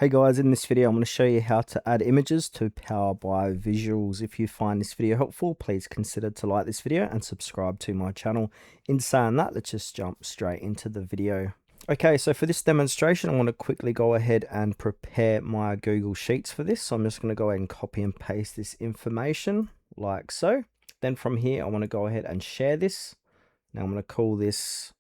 Hey guys, in this video I'm going to show you how to add images to Power BI visuals. If you find this video helpful, please consider to like this video and subscribe to my channel. In saying that, let's just jump straight into the video. Okay, so for this demonstration, I want to quickly go ahead and prepare my Google Sheets for this. So I'm just going to go ahead and copy and paste this information like so. Then from here, I want to go ahead and share this. Now I'm going to call this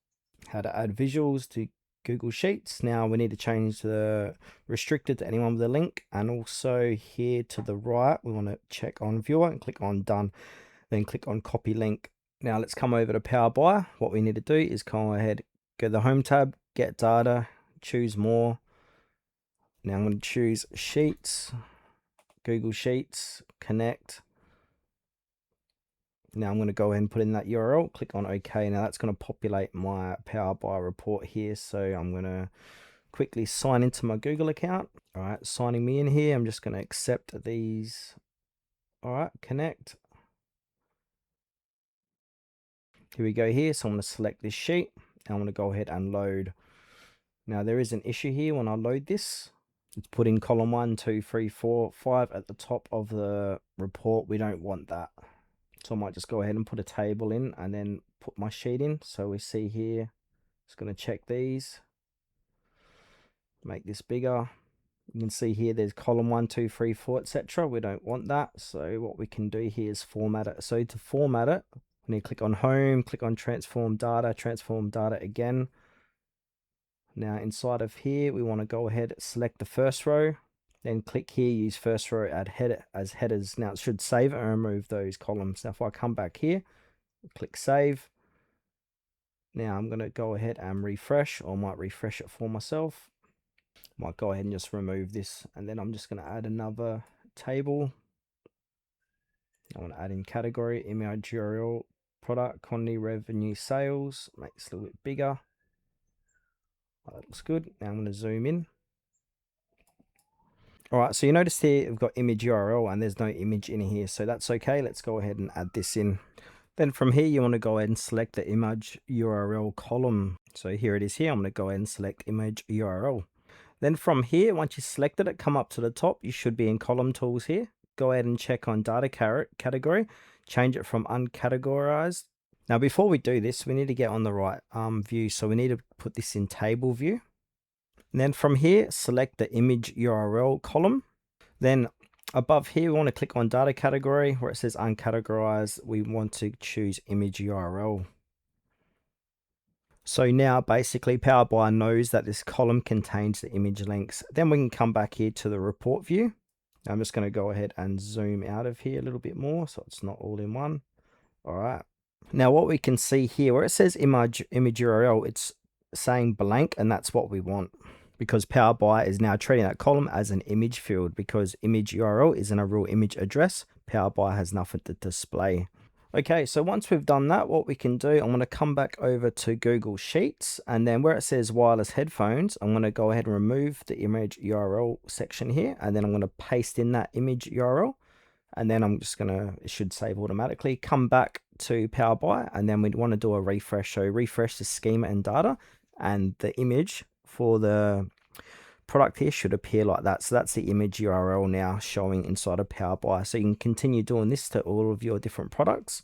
how to add visuals to Google Sheets. Now we need to change the restricted to anyone with a link, and also here to the right we want to check on viewer and click on done, then click on copy link. Now let's come over to Power BI. What we need to do is go ahead, go to the home tab, get data, choose more. Now I'm going to choose Sheets, Google Sheets, connect. Now I'm going to go ahead and put in that URL, click on OK. Now that's going to populate my Power BI report here. So I'm going to quickly sign into my Google account. All right, signing me in here. I'm just going to accept these. All right, connect. Here we go here. So I'm going to select this sheet. And I'm going to go ahead and load. Now there is an issue here when I load this. It's put in column 1, 2, 3, 4, 5 at the top of the report. We don't want that. So I might just go ahead and put a table in and then put my sheet in. So we see here, it's going to check these, make this bigger. You can see here there's column 1, 2, 3, 4, etc. We don't want that. So what we can do here is format it. So to format it, we need to click on home, click on transform data again. Now inside of here, we want to go ahead, select the first row. Then click here, use first row, add header as headers. Now it should save and remove those columns. Now if I come back here, click save. Now I'm going to go ahead and refresh, or I might refresh it for myself. Might go ahead and just remove this. And then I'm just going to add another table. I want to add in category, image URL, product, quantity, revenue, sales. Make this a little bit bigger. Oh, that looks good. Now I'm going to zoom in. All right, so you notice here we've got image URL and there's no image in here, so that's okay. Let's go ahead and add this in. Then from here, you want to go ahead and select the image URL column. So here it is here. I'm going to go ahead and select image URL. Then from here, once you selected it, come up to the top. You should be in column tools here. Go ahead and check on data category. Change it from uncategorized. Now, before we do this, we need to get on the right view. So we need to put this in table view. And then from here, select the image URL column. Then above here, we want to click on data category where it says uncategorized. We want to choose image URL. So now basically Power BI knows that this column contains the image links. Then we can come back here to the report view. I'm just going to go ahead and zoom out of here a little bit more so it's not all in one. All right. Now what we can see here where it says image URL, it's saying blank, and that's what we want, because Power BI is now treating that column as an image field, because image URL isn't a real image address. Power BI has nothing to display. Okay, so once we've done that, what we can do, I'm going to come back over to Google Sheets, and then where it says wireless headphones, I'm going to go ahead and remove the image URL section here, and then I'm going to paste in that image URL, and then I'm just going to, it should save automatically. Come back to Power BI, and then we'd want to do a refresh. So refresh the schema and data, and the image for the product here should appear like that. So that's the image URL now showing inside of Power BI. So you can continue doing this to all of your different products.